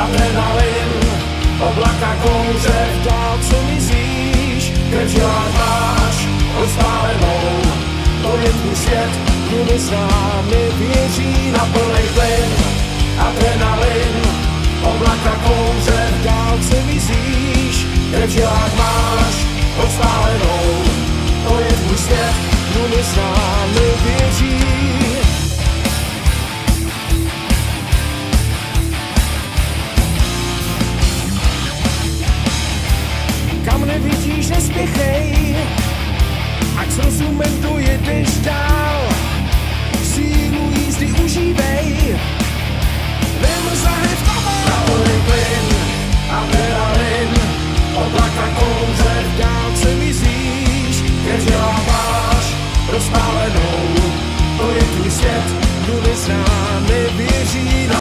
adrenalin, oblaka kouře, v dálce mizíš, krev žilách máš rozpálenou, to je tvůj svět, kdo s námi věří na plnej plyn, adrenalin, oblaka kouře, v dálce mizíš, krev žilách máš rozpálenou, to je tvůj svět, kdo s námi věří. Kam nevidíš, nespěchej, ať s rozumem dojedeš dál, sílu jízdy užívej.